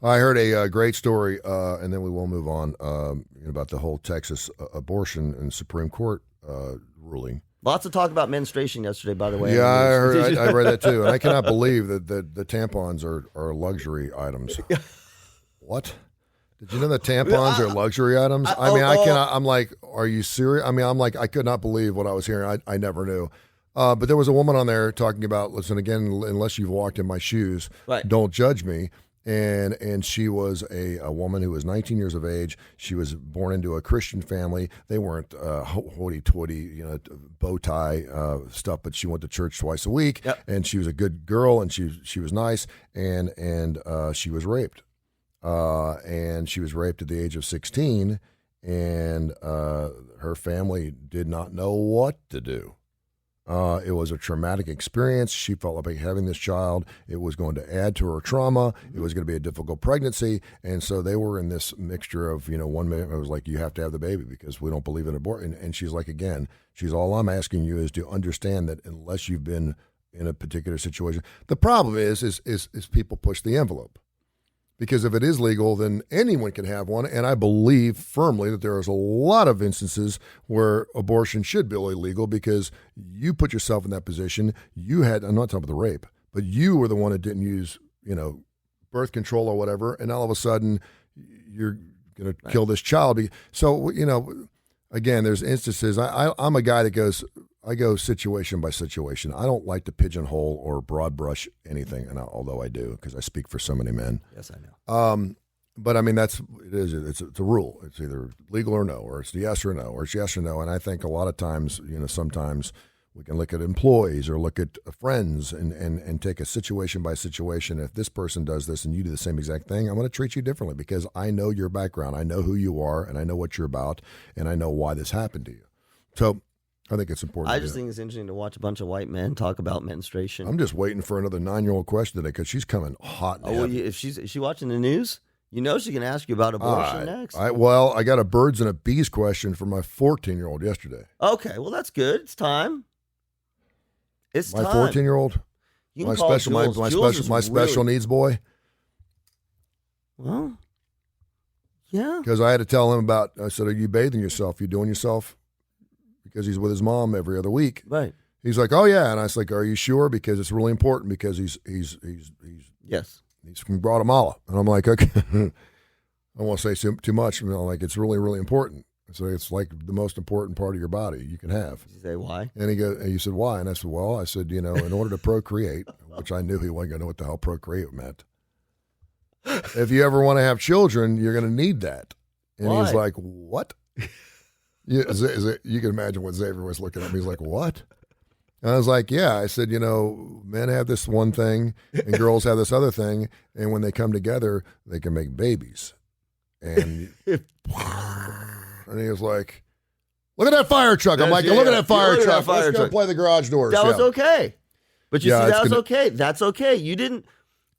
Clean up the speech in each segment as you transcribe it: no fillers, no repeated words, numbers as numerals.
I heard a great story, and then we will move on about the whole Texas abortion and Supreme Court ruling. Lots of talk about menstruation yesterday, by the way. Yeah, I heard. I read that too, and I cannot believe that the tampons are luxury items. What? Did you know that tampons are luxury items? I mean, I cannot. I'm like, are you serious? I mean, I'm like, I could not believe what I was hearing. I never knew. But there was a woman on there talking about, listen, again, unless you've walked in my shoes, don't judge me. And she was a woman who was 19 years of age. She was born into a Christian family. They weren't hoity-toity, bow tie stuff, but she went to church twice a week, and she was a good girl, and she was nice, and she was raped. And she was raped at the age of 16, and her family did not know what to do. It was a traumatic experience. She felt like having this child, it was going to add to her trauma. It was going to be a difficult pregnancy. And so they were in this mixture of, one minute it was like, you have to have the baby because we don't believe in abortion. And she's like, again, all I'm asking you is to understand that unless you've been in a particular situation, the problem is people push the envelope. Because if it is legal, then anyone can have one. And I believe firmly that there is a lot of instances where abortion should be illegal because you put yourself in that position. I'm not talking about the rape, but you were the one that didn't use, birth control or whatever. And all of a sudden you're going to kill this child. So, again, there's instances. I'm a guy that I go situation by situation. I don't like to pigeonhole or broad brush anything, and although I do, because I speak for so many men. Yes, I know. But I mean, it's a rule. It's either legal or no, or it's yes or no, or it's yes or no. And I think a lot of times, sometimes we can look at employees or look at friends and take a situation by situation. If this person does this and you do the same exact thing, I'm going to treat you differently because I know your background. I know who you are, and I know what you're about, and I know why this happened to you. So I think it's important. I just think it's interesting to watch a bunch of white men talk about menstruation. I'm just waiting for another 9-year-old question today because she's coming hot. Is she watching the news? She can ask you about abortion next. I got a birds and a bees question for my 14-year-old yesterday. Okay, well that's good. It's time. It's my time. 14-year-old. My special needs boy. Well, yeah. Because I had to tell him I said, "Are you bathing yourself? You doing yourself?" Because he's with his mom every other week. Right. He's like, "Oh yeah," and I was like, "Are you sure?" Because it's really important because he's yes. He's from Guatemala, and I'm like, okay, I don't want to say too much. Like it's really, really important. So it's like the most important part of your body you can have. Did you say why? And he said, "Why?" And I said, "Well, in order to procreate," which I knew he wasn't going to know what the hell procreate meant. If you ever want to have children, you're going to need that. And Why? He's like, "What?" You can imagine what Xavier was looking at me. He's like, "What?" And I was like, "Yeah." I said, men have this one thing and girls have this other thing. And when they come together, they can make babies. And, and he was like, "Look at that fire truck." I'm like, "Look at that fire truck. Let's go play the garage doors." That was okay. But you see, that was okay. That's okay. You didn't,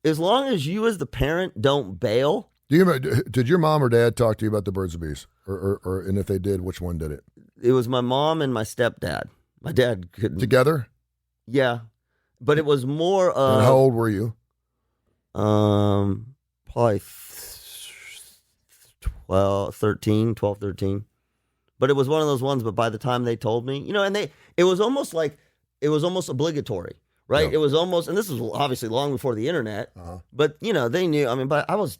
as long as you as the parent don't bail. Did your mom or dad talk to you about the birds and bees? Or and if they did, which one did it? It was my mom and my stepdad. My dad couldn't. Together? Yeah. But it was more of... And how old were you? Probably 12, 13. But it was one of those ones, but by the time they told me, it was almost obligatory, right? Yeah. It was almost, and this was obviously long before the internet, but they knew, but I was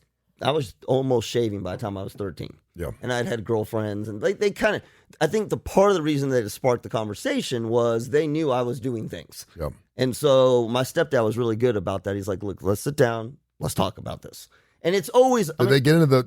almost shaving by the time I was 13. Yeah. And I'd had girlfriends, and they kind of, I think the part of the reason that it sparked the conversation was they knew I was doing things. Yeah. And so my stepdad was really good about that. He's like, "Look, let's sit down, let's talk about this." And it's always. Did they get into the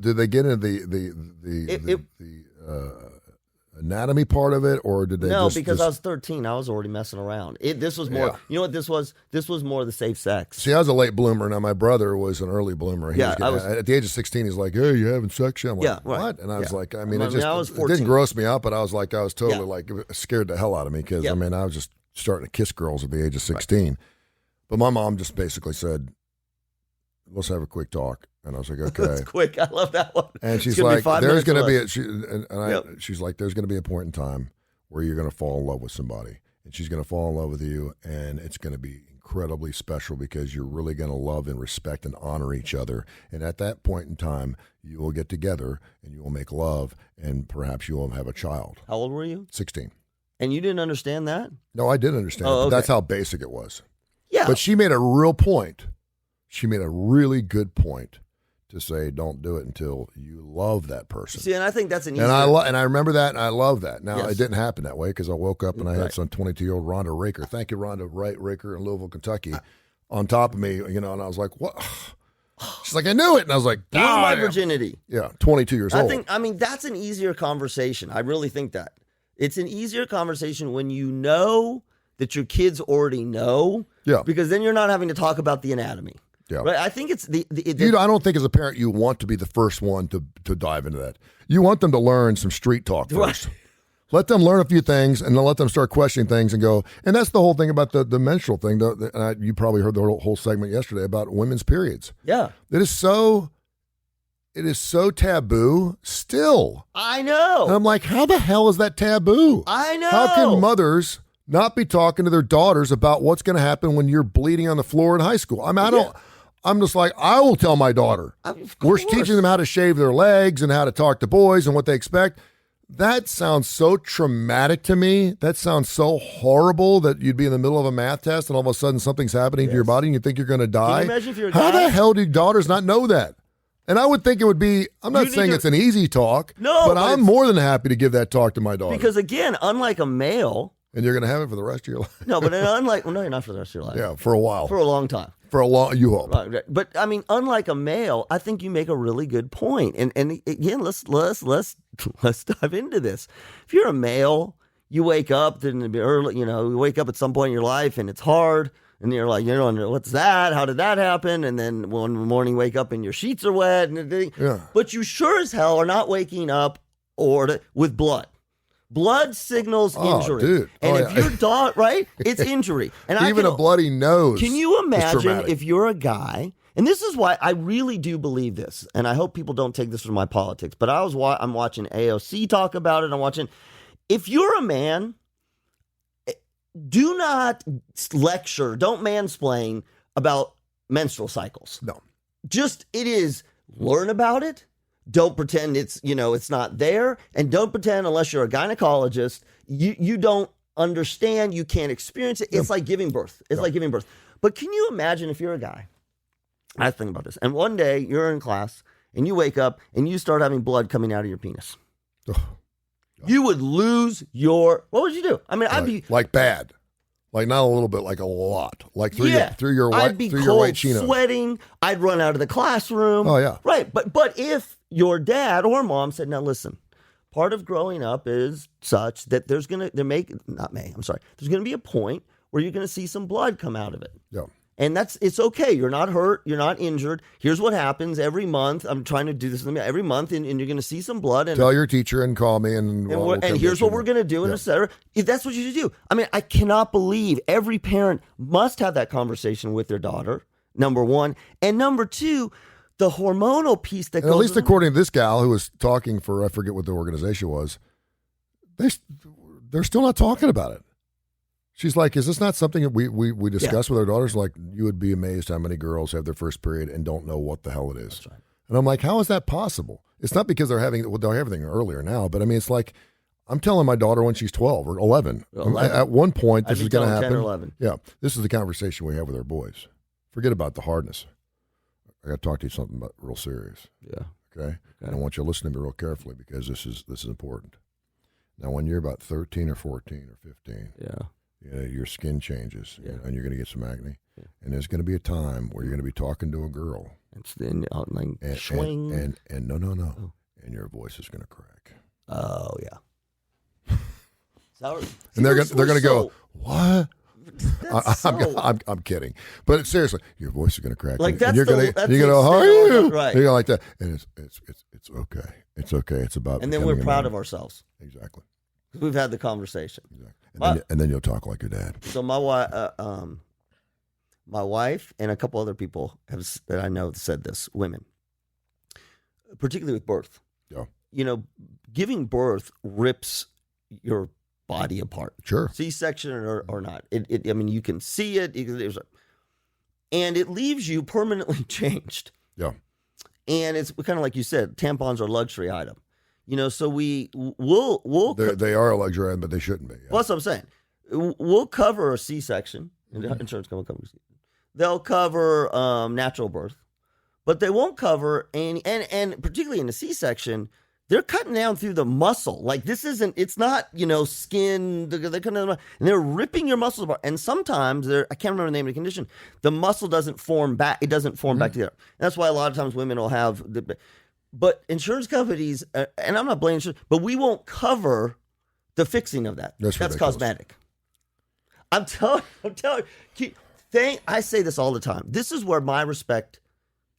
anatomy part of it, or did they? No, because I was 13. I was already messing around. This was more. Yeah. You know what this was? This was more the safe sex. See, I was a late bloomer. Now my brother was an early bloomer. I was at the age of 16. He's like, "Hey, you having sex yet?" I'm like, yeah, right. What? And I was like, I mean, I was 14. It didn't gross me out, but I was totally like scared the hell out of me because I was just starting to kiss girls at the age of 16. Right. But my mom just basically said, "Let's have a quick talk." And I was like, "Okay." That's quick. I love that one. And she's like, "There's going to be she's like, there's going to be a point in time where you're going to fall in love with somebody, and she's going to fall in love with you, and it's going to be incredibly special because you're really going to love and respect and honor each other. And at that point in time, you will get together and you will make love, and perhaps you will have a child. How old were you? 16. And you didn't understand that? No, I did understand. Oh, But okay. that's how basic it was. Yeah. But she made a real point. She made a really good point to say, don't do it until you love that person. See, and I think that's an easy. And I remember that, and I love that. Now, Yes. it didn't happen that way because I woke up and I had Right. some 22-year-old Rhonda Raker. Thank you, Rhonda Raker in Louisville, Kentucky, on top of me, and I was like, what? She's like, I knew it. And I was like, Blew my damn. virginity. Yeah, 22 years old. I mean, that's an easier conversation. I really think that. It's an easier conversation when you know that your kids already know. Yeah. Because then you're not having to talk about the anatomy. Yeah. Right? I think it's the I don't think as a parent you want to be the first one to dive into that. You want them to learn some street talk first. Right. Let them learn a few things, and then let them start questioning things and go. And that's the whole thing about the menstrual thing. You probably heard the whole segment yesterday about women's periods. Yeah. It is so taboo still. I know. And I'm like, how the hell is that taboo? I know. How can mothers not be talking to their daughters about what's going to happen when you're bleeding on the floor in high school? I mean, I'm just like, I will tell my daughter. We're teaching them how to shave their legs and how to talk to boys and what they expect. That sounds so traumatic to me. That sounds so horrible that you'd be in the middle of a math test and all of a sudden something's happening to your body and you think you're going to die. Can you imagine if you're a How guy? the hell do daughters not know that? And I would think it would be, I'm not saying it's an easy talk, No, but but I'm more than happy to give that talk to my daughter. Because again, unlike a male, And you're going to have it for the rest of your life. no, but unlike, well, no, you're not for the rest of your life. Yeah, for a while. For a long time. For a long, you hope. Right. But I mean, unlike a male, I think you make a really good point. And again, let's dive into this. If you're a male, you wake up early, you wake up at some point in your life and it's hard. And you're like, what's that? How did that happen? And then one morning, you wake up and your sheets are wet. Yeah. But you sure as hell are not waking up with blood. Blood signals injury. Dude. And Oh, if yeah. your dog, right, it's injury. And Even a bloody nose. Can you is imagine traumatic. if you're a guy, and this is why I really do believe this, and I hope people don't take this from my politics, but I'm watching AOC talk about it. If you're a man, do not lecture, don't mansplain about menstrual cycles. No. It is learn about it. Don't pretend it's not there, and don't pretend unless you're a gynecologist, you don't understand, you can't experience it. It's like giving birth. It's like giving birth. But can you imagine if you're a guy? I think about this, and one day you're in class and you wake up and you start having blood coming out of your penis. You would lose what would you do? I mean, I'd be like bad. Like not a little bit, like a lot. Like through your I'd be your cold, white chinos. sweating. I'd run out of the classroom. Oh, yeah. Right. But if your dad or mom said, now listen, part of growing up is such that there's gonna be a point where you're gonna see some blood come out of it. Yeah. And it's okay. You're not hurt. You're not injured. Here's what happens every month. I'm trying to do this every month, and you're going to see some blood. And tell your teacher and call me, and here's what we're going to do, and et cetera. If that's what you should do. I mean, I cannot believe every parent must have that conversation with their daughter, number one. And number two, the hormonal piece that and goes at least along. according to this gal who was talking for, I forget what the organization was, they're still not talking about it. She's like, is this not something that we discuss with our daughters? Like, you would be amazed how many girls have their first period and don't know what the hell it is. That's right. And I'm like, how is that possible? It's not because they're having everything earlier now, but I mean, it's like, I'm telling my daughter when she's 12 or 11. At one point, this is going to happen. 10 or 11. Yeah, this is the conversation we have with our boys. Forget about the hardness. I got to talk to you something about real serious. Yeah. Okay? And I want you to listen to me real carefully because this is important. Now, when you're about 13 or 14 or 15, your skin changes, and you're going to get some acne, and there's going to be a time where you're going to be talking to a girl, and swing, and no, and your voice is going to crack. Oh yeah. And they're going to go, what? I'm kidding, but seriously, your voice is going to crack. Like and you're going to how are you? Right. You're like that, and it's okay. It's okay. It's about. And then we're proud of ourselves. Exactly. We've had the conversation. Exactly. And then you'll talk like your dad. So my wife and a couple other people that I know said this, women, particularly with birth. Yeah. Giving birth rips your body apart. Sure. C-section or not. I mean, you can see it. And it leaves you permanently changed. Yeah. And it's kind of like you said, tampons are a luxury item. So we'll They are a luxury item, but they shouldn't be. Yeah. Well, that's what I'm saying. We'll cover a C-section. Insurance company covers. They'll cover natural birth, but they won't cover and particularly in the C-section, they're cutting down through the muscle. Like this isn't. It's not skin. They're kind of, and they're ripping your muscles apart. And sometimes I can't remember the name of the condition. The muscle doesn't form back. It doesn't form back together. And that's why a lot of times women will have. But insurance companies, and I'm not blaming insurance, but we won't cover the fixing of that. That's cosmetic. I'm telling you. I say this all the time. This is where my respect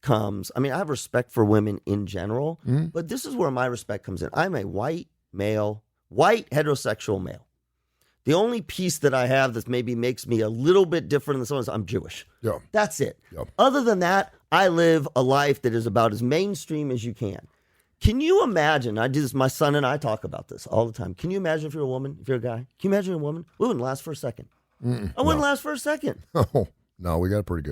comes. I mean, I have respect for women in general, but this is where my respect comes in. I'm a white heterosexual male. The only piece that I have that maybe makes me a little bit different than someone is I'm Jewish. Yeah. That's it. Yeah. Other than that, I live a life that is about as mainstream as you can. Can you imagine? I do this. My son and I talk about this all the time. Can you imagine if you're a woman, if you're a guy? Can you imagine you're a woman? We wouldn't last for a second. I wouldn't last for a second. Oh, no, we got it pretty good.